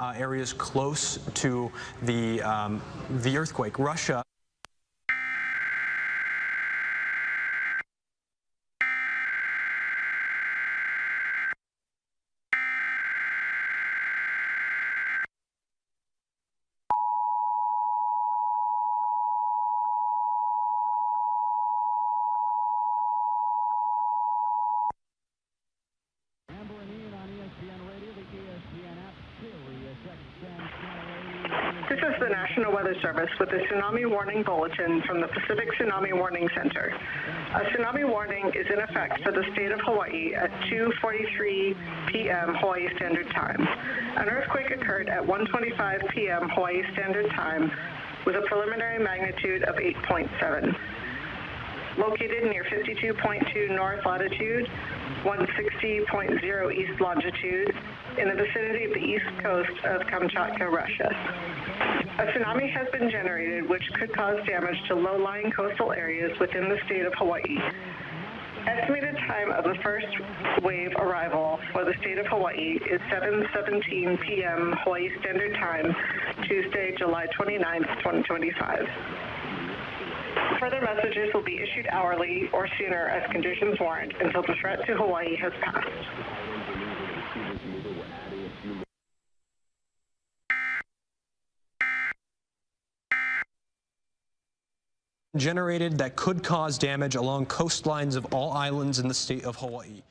areas close to the earthquake. Russia. This is the National Weather Service with the Tsunami Warning Bulletin from the Pacific Tsunami Warning Center. A tsunami warning is in effect for the state of Hawaii at 2:43 p.m. Hawaii Standard Time. An earthquake occurred at 1:25 p.m. Hawaii Standard Time with a preliminary magnitude of 8.7. Located near 52.2 north latitude, 160.0 east longitude, in the vicinity of the east coast of Kamchatka, Russia. A tsunami has been generated which could cause damage to low-lying coastal areas within the state of Hawaii. Estimated time of the first wave arrival for the state of Hawaii is 7:17 p.m. Hawaii Standard Time, Tuesday, July 29, 2025. Further messages will be issued hourly or sooner as conditions warrant until the threat to Hawaii has passed. Generated that could cause damage along coastlines of all islands in the state of Hawaii.